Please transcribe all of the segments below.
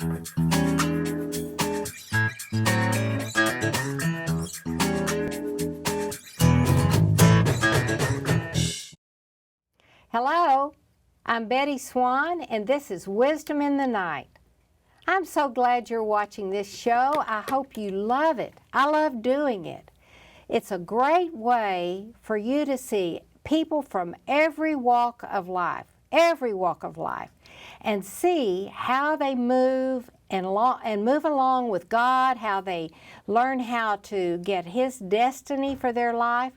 Hello, I'm Betty Swann, and this is Wisdom in the Night. I'm so glad you're watching this show. I hope you love it. I love doing it. It's a great way for you to see people from every walk of life, and see how they move and move along with God, how they learn how to get His destiny for their life.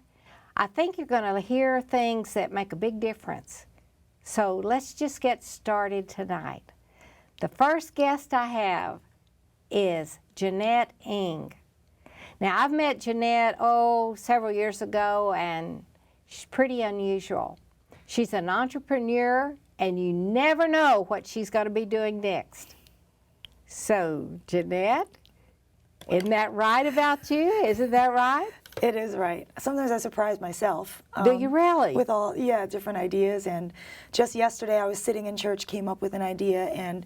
I think you're going to hear things that make a big difference. So let's just get started tonight. The first guest I have is Jeanette Eng. Now, I've met Jeanette, several years ago, and she's pretty unusual. She's an entrepreneur, and you never know what she's going to be doing next. So, Jeanette, isn't that right about you? Isn't that right? It is right. Sometimes I surprise myself. Do you really? With different ideas. And just yesterday I was sitting in church, came up with an idea, and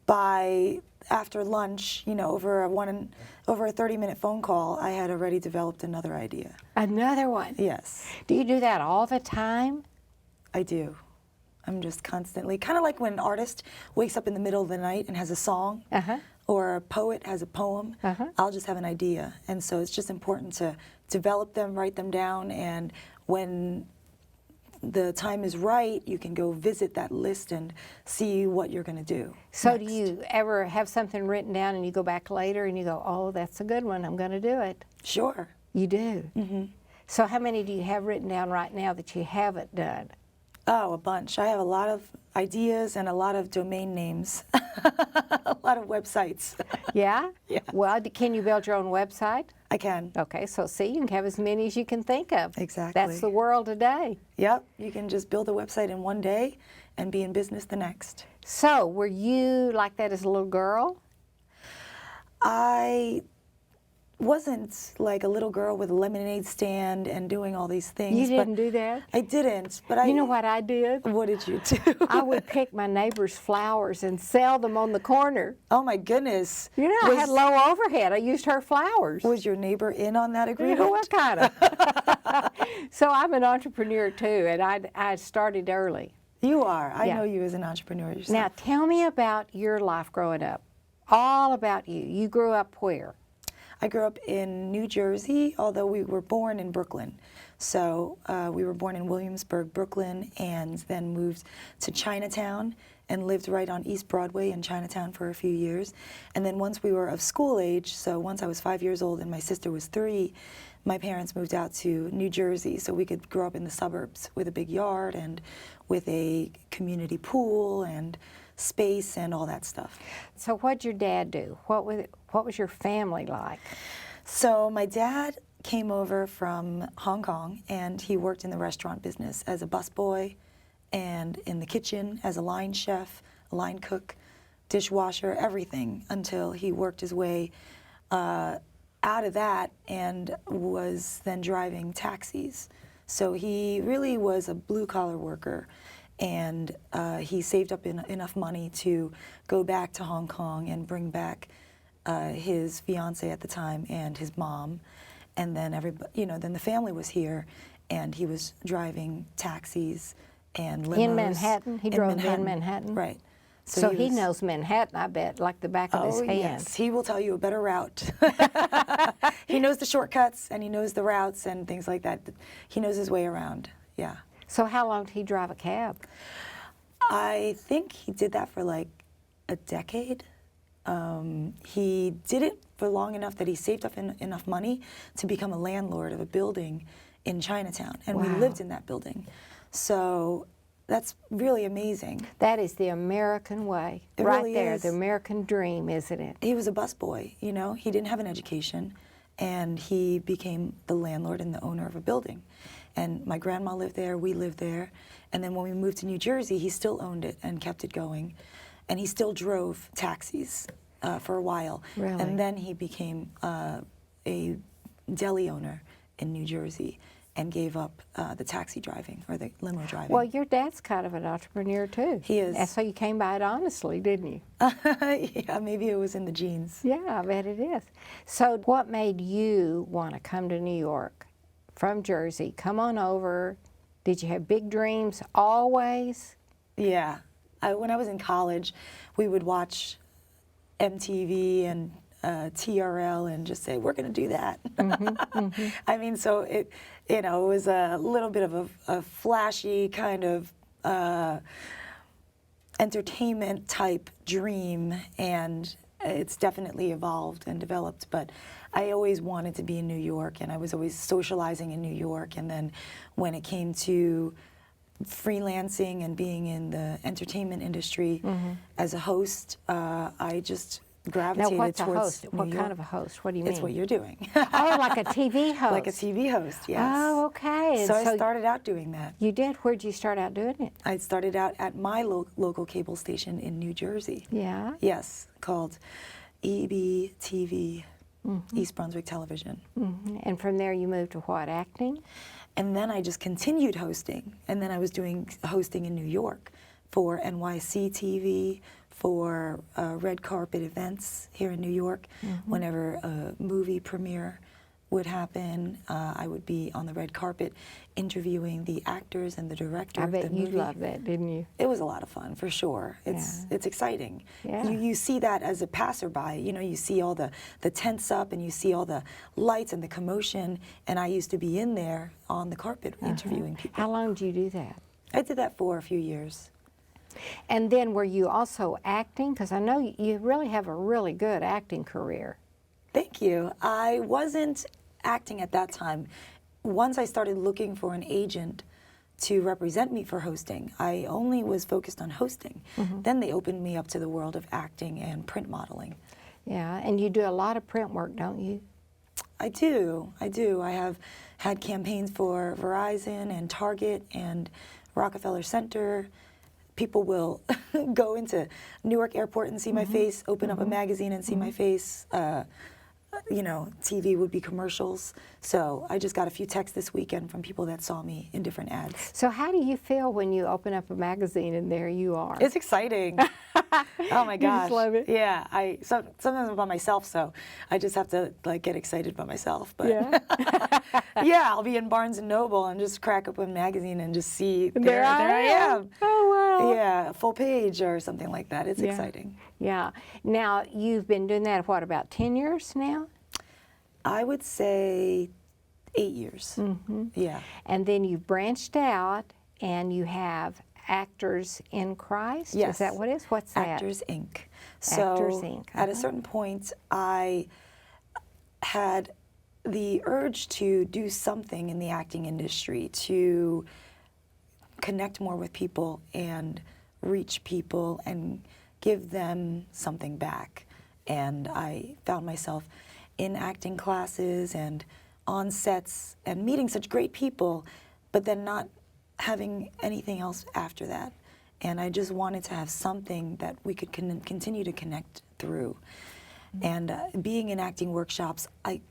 after lunch, over a 30-minute phone call, I had already developed another idea. Another one? Yes. Do you do that all the time? I do. I'm just constantly, kind of like when an artist wakes up in the middle of the night and has a song. Or a poet has a poem, I'll just have an idea. And so it's just important to develop them, write them down, and when the time is right, you can go visit that list and see what you're going to do. So next. Do you ever have something written down and you go back later and you go, oh, that's a good one, I'm going to do it? Sure. You do? Mm-hmm. So how many do you have written down right now that you haven't done? Oh, a bunch. I have a lot of ideas and a lot of domain names, a lot of websites. Yeah? Yeah. Well, can you build your own website? I can. Okay, so see, you can have as many as you can think of. Exactly. That's the world today. Yep, you can just build a website in one day and be in business the next. So, were you like that as a little girl? I wasn't like a little girl with a lemonade stand and doing all these things. You didn't do that? I didn't, but You know what I did? What did you do? I would pick my neighbor's flowers and sell them on the corner. Oh my goodness. You know, I had low overhead. I used her flowers. Was your neighbor in on that agreement? You know, what kind of? So I'm an entrepreneur too, and I started early. You are. I Yeah. know you as an entrepreneur yourself. Now tell me about your life growing up. All about you. You grew up where? I grew up in New Jersey, although we were born in Brooklyn. So we were born in Williamsburg, Brooklyn, and then moved to Chinatown and lived right on East Broadway in Chinatown for a few years. And then once we were of school age, so once I was 5 years old and my sister was 3, my parents moved out to New Jersey so we could grow up in the suburbs with a big yard and with a community pool and space and all that stuff. So what'd your dad do? What was your family like? So my dad came over from Hong Kong, and he worked in the restaurant business as a busboy and in the kitchen as a line chef, a line cook, dishwasher, everything, until he worked his way out of that and was then driving taxis. So he really was a blue-collar worker. And he saved up enough money to go back to Hong Kong and bring back his fiance at the time and his mom, and then then the family was here, and he was driving taxis and limos. In Manhattan? He drove in Manhattan? Right. So he knows Manhattan, I bet, like the back of his hand. Yes, he will tell you a better route. He knows the shortcuts, and he knows the routes and things like that. He knows his way around, yeah. So how long did he drive a cab? I think he did that for like a decade. He did it for long enough that he saved up enough money to become a landlord of a building in Chinatown, and we lived in that building. So that's really amazing. That is the American way, It right really there, is. the American dream, isn't it? He was a busboy, he didn't have an education, and he became the landlord and the owner of a building. And my grandma lived there, we lived there, and then when we moved to New Jersey, he still owned it and kept it going. And he still drove taxis for a while. Really? And then he became a deli owner in New Jersey. and gave up the taxi driving or the limo driving. Well, your dad's kind of an entrepreneur too. He is. And so you came by it honestly, didn't you? Yeah, maybe it was in the genes. Yeah, I bet it is. So what made you want to come to New York from Jersey? Come on over. Did you have big dreams always? Yeah. When I was in college, we would watch MTV and TRL and just say, we're going to do that. I mean, so it was a little bit of a flashy kind of entertainment type dream, and it's definitely evolved and developed. But I always wanted to be in New York, and I was always socializing in New York. And then when it came to freelancing and being in the entertainment industry as a host, I just gravitated Now, what's towards a host? New What York. kind of a host? What do you mean? It's what you're doing. Oh, like a TV host. Like a TV host, yes. Oh, okay. And So I started out doing that. You did? Where'd you start out doing it? I started out at my local cable station in New Jersey. Yeah. Yes, called EBTV, East Brunswick Television. And from there you moved to what, acting? And then I just continued hosting. And then I was doing hosting in New York for NYC TV, for red carpet events here in New York. Whenever a movie premiere would happen, I would be on the red carpet interviewing the actors and the director I of the bet movie. you loved that, didn't you? It was a lot of fun, for sure. It's exciting. Yeah. You see that as a passerby. You know, you see all the tents up and you see all the lights and the commotion. And I used to be in there on the carpet interviewing people. How long did you do that? I did that for a few years. And then were you also acting? Because I know you really have a really good acting career. Thank you. I wasn't acting at that time. Once I started looking for an agent to represent me for hosting, I only was focused on hosting. Then they opened me up to the world of acting and print modeling. Yeah, and you do a lot of print work, don't you? I do. I have had campaigns for Verizon and Target and Rockefeller Center. People will go into Newark Airport and see my face, open up a magazine and see my face. You know, TV would be commercials. So I just got a few texts this weekend from people that saw me in different ads. So how do you feel when you open up a magazine and there you are? It's exciting. Oh my gosh. You just love it? Yeah, sometimes I'm by myself, so I just have to like get excited by myself. But Yeah. yeah, I'll be in Barnes and Noble and just crack up a magazine and just see There I am. Oh, wow. Yeah, a full page or something like that. It's exciting. Yeah. Now, you've been doing that, what, about 10 years now? I would say 8 years. Yeah. And then you've branched out and you have Actors in Christ? Yes. Is that what it is? What's that? Actors Inc. So Actors Inc. At a certain point, I had the urge to do something in the acting industry to connect more with people and reach people and give them something back. And I found myself in acting classes and on sets and meeting such great people, but then not having anything else after that. And I just wanted to have something that we could continue to connect through. And being in acting workshops, I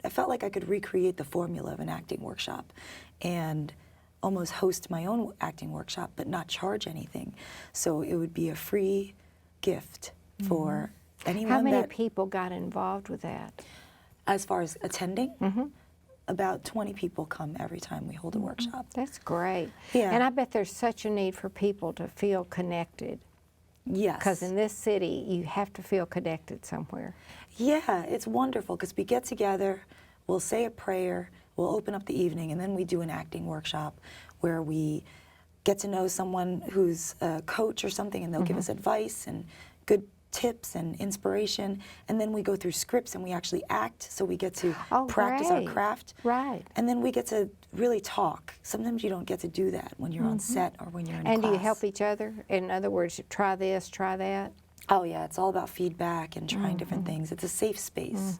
felt like I could recreate the formula of an acting workshop and almost host my own acting workshop, but not charge anything. So it would be a free gift for anyone. How many people got involved with that? As far as attending, about 20 people come every time we hold a workshop. That's great. Yeah. And I bet there's such a need for people to feel connected. Yes. Because in this city, you have to feel connected somewhere. Yeah, it's wonderful because we get together, we'll say a prayer, we'll open up the evening, and then we do an acting workshop where we get to know someone who's a coach or something, and they'll give us advice and good tips and inspiration, and then we go through scripts and we actually act, so we get to practice our craft. Right. And then we get to really talk. Sometimes you don't get to do that when you're on set or when you're in And class. do you help each other? In other words, try this, try that? Oh yeah, it's all about feedback and trying different things. It's a safe space.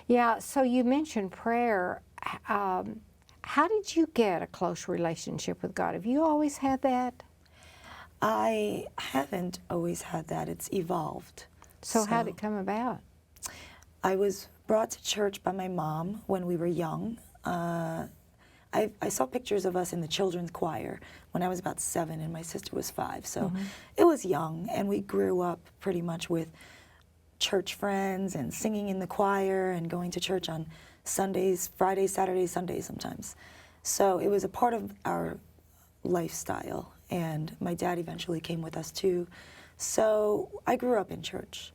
Yeah, so you mentioned prayer. How did you get a close relationship with God? Have you always had that? I haven't always had that. It's evolved. So how did it come about? I was brought to church by my mom when we were young. I saw pictures of us in the children's choir when I was about 7 and my sister was 5. So it was young, and we grew up pretty much with church friends and singing in the choir and going to church on Sundays, Fridays, Saturdays, Sundays sometimes. So it was a part of our lifestyle, and my dad eventually came with us too. So I grew up in church.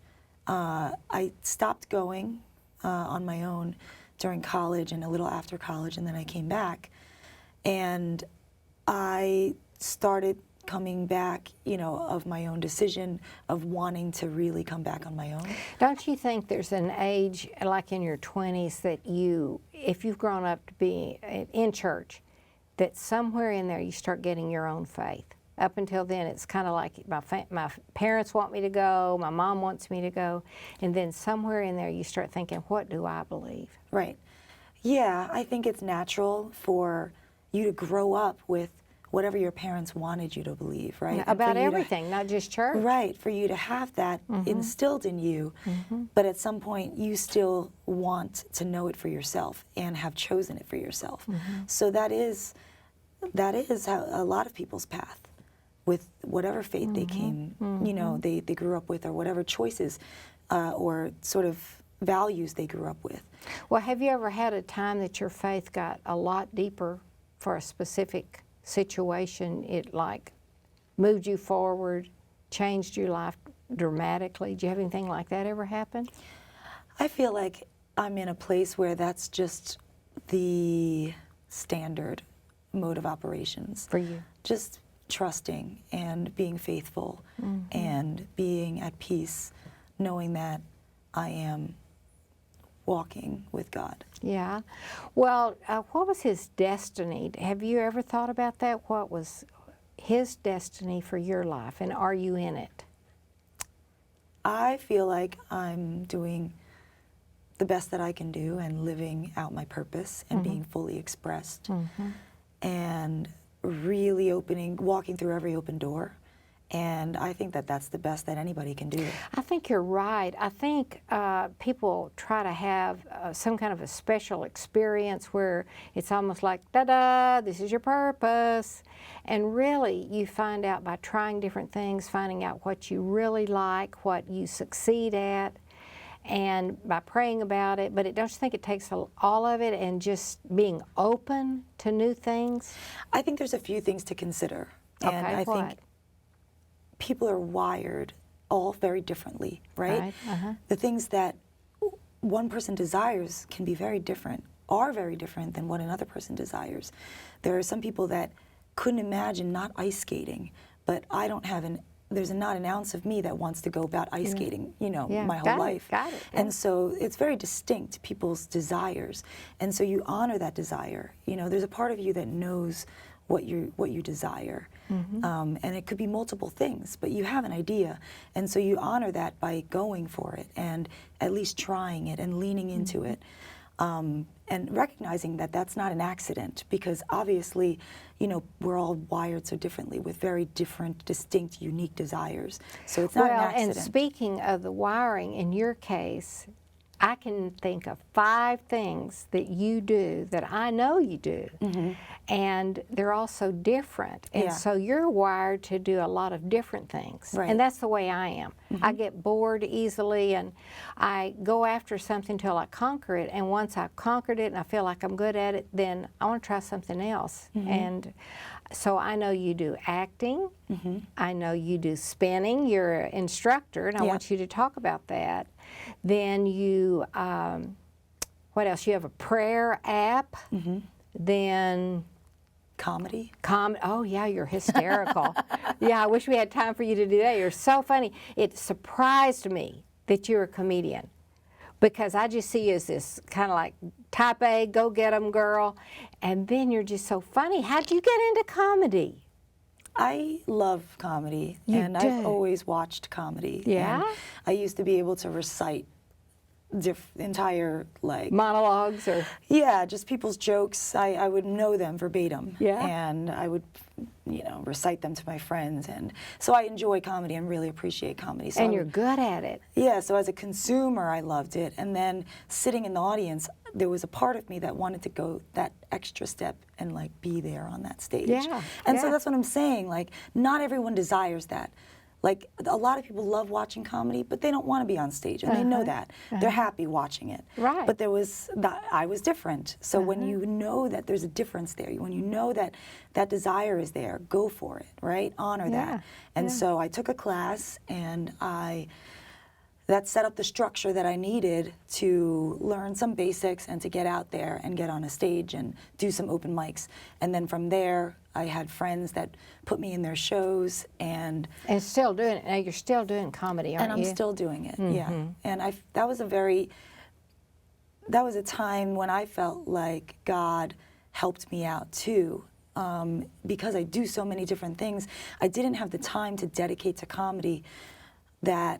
I stopped going on my own during college and a little after college, and then I came back, and I started coming back, you know, of my own decision of wanting to really come back on my own. Don't you think there's an age, like in your 20s, that you, if you've grown up to be in church, that somewhere in there you start getting your own faith? Up until then, it's kind of like my parents want me to go, my mom wants me to go, and then somewhere in there you start thinking, what do I believe? Right. Yeah, I think it's natural for you to grow up with whatever your parents wanted you to believe, right? Yeah, about everything, not just church. Right, for you to have that instilled in you, but at some point you still want to know it for yourself and have chosen it for yourself. So that is how a lot of people's path, with whatever faith they came, you know, they grew up with, or whatever choices or sort of values they grew up with. Well, have you ever had a time that your faith got a lot deeper for a specific situation? It like moved you forward, changed your life dramatically? Do you have anything like that ever happen? I feel like I'm in a place where that's just the standard mode of operations. For you? Just trusting and being faithful and being at peace, knowing that I am walking with God. Yeah. Well, what was his destiny? Have you ever thought about that? What was his destiny for your life, and are you in it? I feel like I'm doing the best that I can do and living out my purpose and being fully expressed and really walking through every open door. And I think that that's the best that anybody can do. I think you're right. I think people try to have some kind of a special experience where it's almost like, da-da, this is your purpose. And really, you find out by trying different things, finding out what you really like, what you succeed at, and by praying about it. But don't you think it takes all of it and just being open to new things? I think there's a few things to consider. And I think people are wired all very differently, right? The things that one person desires can be very different, are very different than what another person desires. There are some people that couldn't imagine not ice skating, but there's not an ounce of me that wants to go about ice skating, you know, my whole life. Got it. And so it's very distinct, people's desires. And so you honor that desire. You know, there's a part of you that knows what you desire. And it could be multiple things, but you have an idea. And so you honor that by going for it and at least trying it and leaning into it. And recognizing that that's not an accident, because obviously, you know, we're all wired so differently with very different, distinct, unique desires. So it's not an accident. And speaking of the wiring, in your case, I can think of 5 things that you do that I know you do, and they're all so different. And so you're wired to do a lot of different things. Right. And that's the way I am. I get bored easily, and I go after something till I conquer it. And once I've conquered it and I feel like I'm good at it, then I want to try something else. And so I know you do acting. I know you do spinning. You're an instructor, and I want you to talk about that. Then you, what else? You have a prayer app. Then comedy. Oh yeah, you're hysterical. Yeah, I wish we had time for you to do that. You're so funny. It surprised me that you're a comedian, because I just see you as this kind of like type A, go get 'em girl, and then you're just so funny. How'd you get into comedy? I love comedy, and I've always watched comedy. Yeah? And I used to be able to recite entire, like... monologues or... Yeah, just people's jokes. I would know them verbatim. Yeah? And I would, you know, recite them to my friends. And so I enjoy comedy and really appreciate comedy. So and you're good at it. Yeah, so as a consumer, I loved it. And then sitting in the audience, there was a part of me that wanted to go that extra step and like be there on that stage. Yeah, And so yeah. that's what I'm saying. Like, not everyone desires that. Like, a lot of people love watching comedy, but they don't want to be on stage, and they know that. They're happy watching it. Right. But I was different. So when you know that there's a difference there, when you know that that desire is there, go for it, right? Honor that. And so I took a class, and that set up the structure that I needed to learn some basics and to get out there and get on a stage and do some open mics. And then from there, I had friends that put me in their shows, and still doing it. Now you're still doing comedy, aren't you? and I'm still doing it. Yeah. And that was a time when I felt like God helped me out too. Because I do so many different things, I didn't have the time to dedicate to comedy that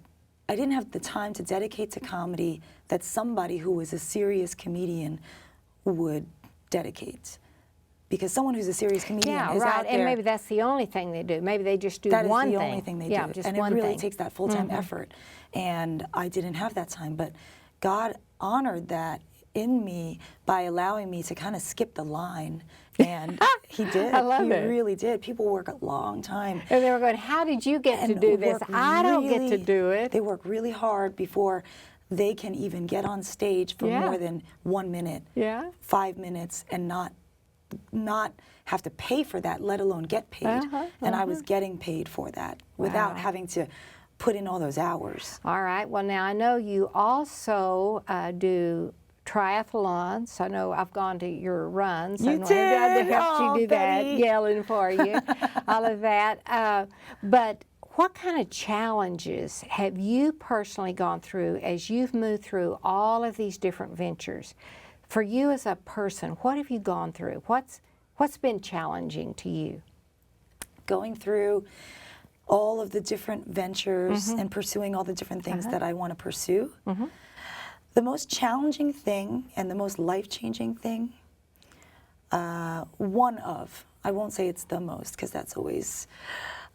somebody who was a serious comedian would dedicate. Because someone who's a serious comedian is out there. And maybe that's the only thing they do. Maybe they just do that one is the thing. only thing they yeah, do. Just and one it really thing. takes that full-time effort. And I didn't have that time. But God honored that in me by allowing me to kind of skip the line. And he did. I love he it. really did. People work a long time. And they were going, how did you get to do this? I don't get to do it. They work really hard before they can even get on stage for more than 1 minute, 5 minutes, and not have to pay for that, let alone get paid. And I was getting paid for that without having to put in all those hours. All right. Well, now I know you also do triathlons. I know I've gone to your runs. You I did? helped you do Betty. that, yelling for you, all of that. But what kind of challenges have you personally gone through as you've moved through all of these different ventures? For you as a person, what have you gone through? What's been challenging to you? Going through all of the different ventures and pursuing all the different things that I want to pursue. The most challenging thing and the most life-changing thing, I won't say it's the most, because that's always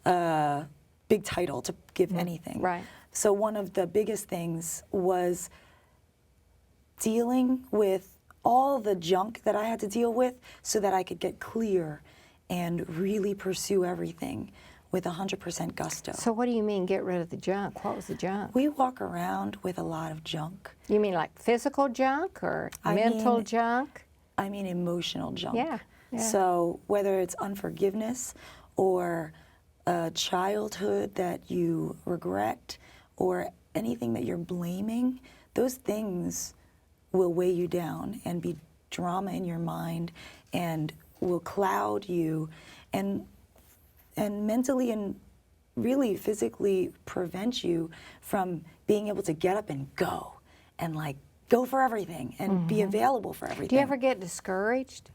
a big title to give anything. Right. So one of the biggest things was dealing with all the junk that I had to deal with so that I could get clear and really pursue everything with 100% gusto. So what do you mean, get rid of the junk? What was the junk? We walk around with a lot of junk. You mean like physical junk or mental junk? I mean emotional junk. Yeah. So whether it's unforgiveness or a childhood that you regret or anything that you're blaming, those things will weigh you down and be drama in your mind and will cloud you and mentally and really physically prevent you from being able to get up and go and like go for everything and be available for everything. Do you ever get discouraged?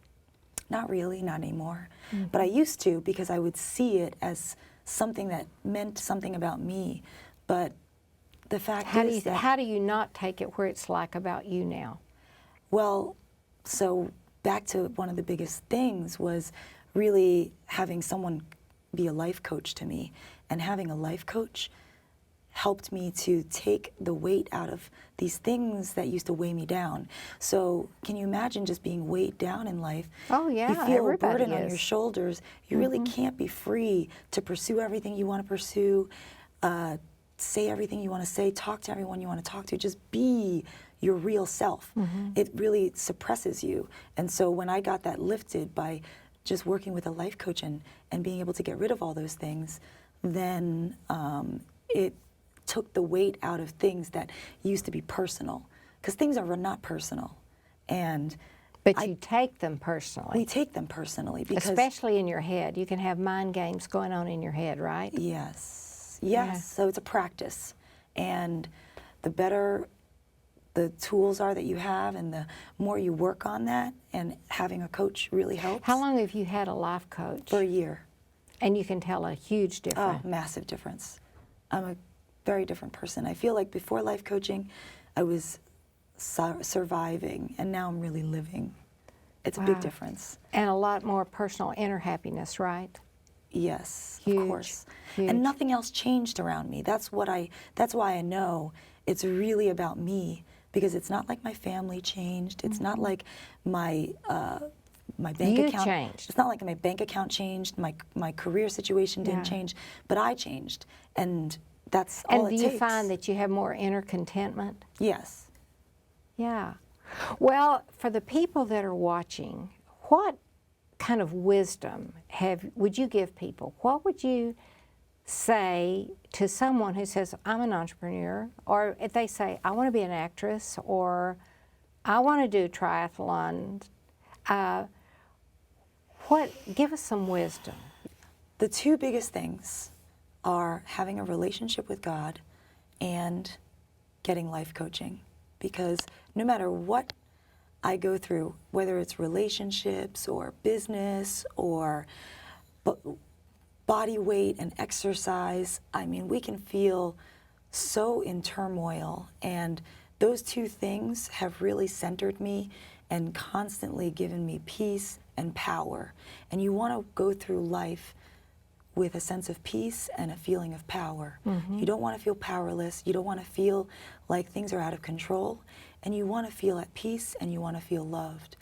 Not really, not anymore. But I used to, because I would see it as something that meant something about me. But the fact is that... How do you not take it where it's like about you now? Well, so back to one of the biggest things was really having someone be a life coach to me. And having a life coach helped me to take the weight out of these things that used to weigh me down. So can you imagine just being weighed down in life? Oh yeah, you feel a everybody burden on your shoulders. You really can't be free to pursue everything you want to pursue, say everything you want to say, talk to everyone you want to talk to, just be your real self. It really suppresses you. And so when I got that lifted by just working with a life coach and being able to get rid of all those things, then it took the weight out of things that used to be personal, because things are not personal. But you take them personally. We take them personally, because especially in your head. You can have mind games going on in your head, right? Yes. So it's a practice, and the better the tools are that you have and the more you work on that, and having a coach really helps. How long have you had a life coach? For a year. And you can tell a huge difference. Oh, massive difference. I'm a very different person. I feel like before life coaching, I was surviving, and now I'm really living. It's a big difference. And a lot more personal inner happiness, right? Yes, Huge, of course. huge. And nothing else changed around me. That's why I know it's really about me because it's not like my family changed. It's not like my my bank You account changed. It's not like my bank account changed. My career situation didn't Yeah. change, but I changed, and that's all And it do you takes. find that you have more inner contentment? Yes. Yeah. Well, for the people that are watching, what kind of wisdom would you give people? What would you say to someone who says, I'm an entrepreneur, or if they say, I want to be an actress, or I want to do triathlon, give us some wisdom. The two biggest things are having a relationship with God and getting life coaching. Because no matter what I go through, whether it's relationships or business or body weight and exercise, I mean, we can feel so in turmoil. And those two things have really centered me and constantly given me peace and power. And you want to go through life with a sense of peace and a feeling of power. You don't want to feel powerless. You don't want to feel like things are out of control. And you want to feel at peace and you want to feel loved,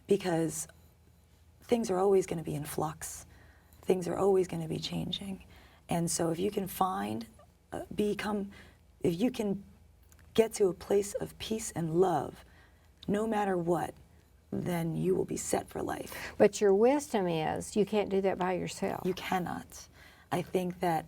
because things are always going to be in flux. Things are always going to be changing. And so if you can if you can get to a place of peace and love, no matter what, then you will be set for life. But your wisdom is you can't do that by yourself. You cannot. I think that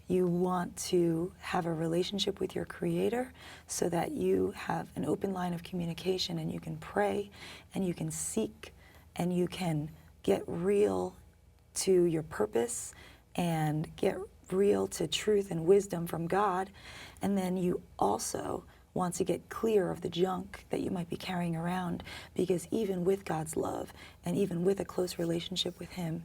you want to have a relationship with your Creator so that you have an open line of communication and you can pray and you can seek and you can get real to your purpose and get real to truth and wisdom from God. And then you also want to get clear of the junk that you might be carrying around, because even with God's love and even with a close relationship with Him,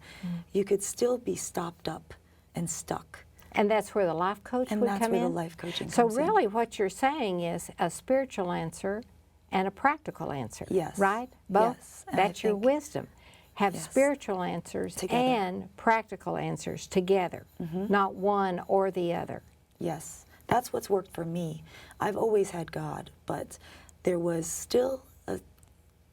you could still be stopped up and stuck. And that's where the life coach would come in? And that's where the life coaching So comes in. really what you're saying is a spiritual answer and a practical answer. Yes. Right? Both? Yes. And I That's your think- wisdom. Have Yes. spiritual answers Together. and practical answers together, not one or the other. Yes, that's what's worked for me. I've always had God, but there was still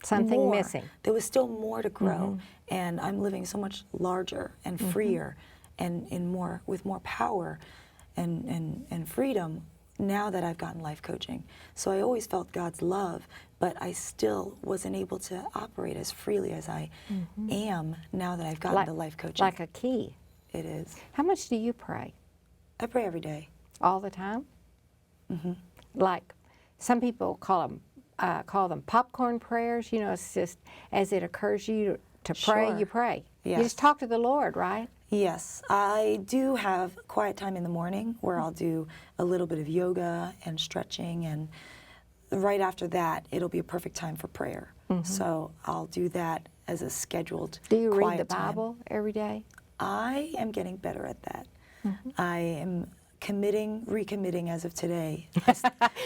Something more. missing. There was still more to grow, and I'm living so much larger and freer, and with more power and freedom now that I've gotten life coaching. So I always felt God's love, but I still wasn't able to operate as freely as I am now that I've gotten the life coaching. Like a key. It is. How much do you pray? I pray every day. All the time? Like some people call them popcorn prayers. You know, it's just as it occurs you to pray, Sure. you pray. You Yes. just talk to the Lord, right? Yes, I do have quiet time in the morning where I'll do a little bit of yoga and stretching, and right after that, it'll be a perfect time for prayer. So I'll do that as a scheduled Do you read quiet the time. Bible every day? I am getting better at that. I am recommitting as of today.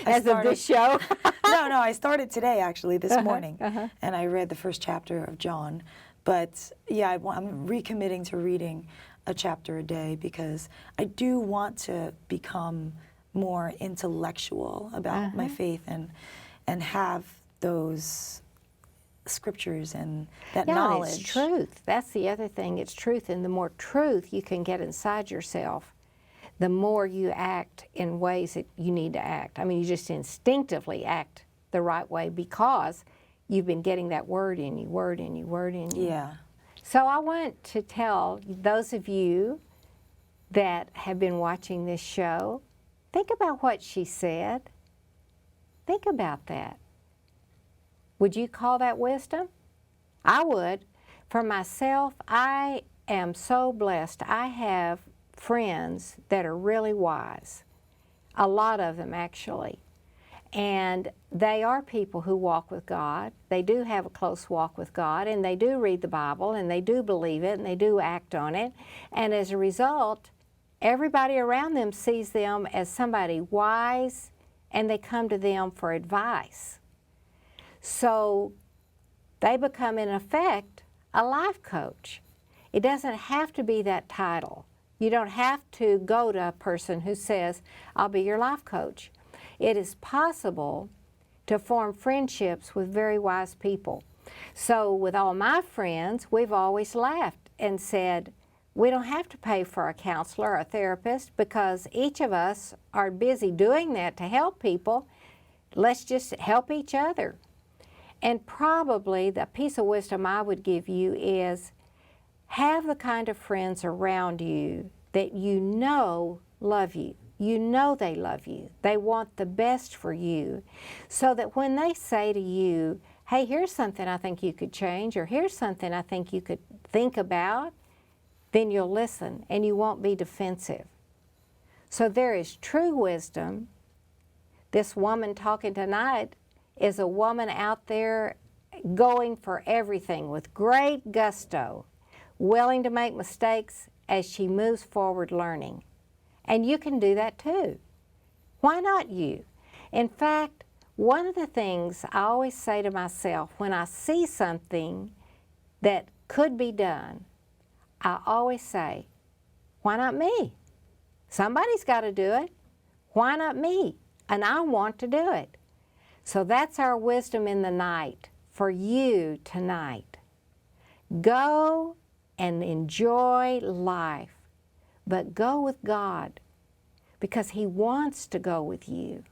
As of this show? No, I started today actually, this morning, and I read the first chapter of John. But yeah, I'm recommitting to reading a chapter a day because I do want to become more intellectual about my faith and have those scriptures and that knowledge. And it's truth. That's the other thing. It's truth. And the more truth you can get inside yourself, the more you act in ways that you need to act. I mean, you just instinctively act the right way because you've been getting that word in you, word in you, word in you. Yeah. So I want to tell those of you that have been watching this show, think about what she said. Think about that. Would you call that wisdom? I would. For myself, I am so blessed. I have friends that are really wise, a lot of them actually. And they are people who walk with God. They do have a close walk with God, and they do read the Bible, and they do believe it, and they do act on it. And as a result, everybody around them sees them as somebody wise, and they come to them for advice. So they become, in effect, a life coach. It doesn't have to be that title. You don't have to go to a person who says, I'll be your life coach. It is possible to form friendships with very wise people. So with all my friends, we've always laughed and said, we don't have to pay for a counselor or a therapist because each of us are busy doing that to help people. Let's just help each other. And probably the piece of wisdom I would give you is have the kind of friends around you that you know love you. You know they love you. They want the best for you. So that when they say to you, hey, here's something I think you could change, or here's something I think you could think about, then you'll listen and you won't be defensive. So there is true wisdom. This woman talking tonight is a woman out there going for everything with great gusto, willing to make mistakes as she moves forward learning. And you can do that too. Why not you? In fact, one of the things I always say to myself when I see something that could be done, I always say, why not me? Somebody's got to do it. Why not me? And I want to do it. So that's our wisdom in the night for you tonight. Go and enjoy life, but go with God because He wants to go with you.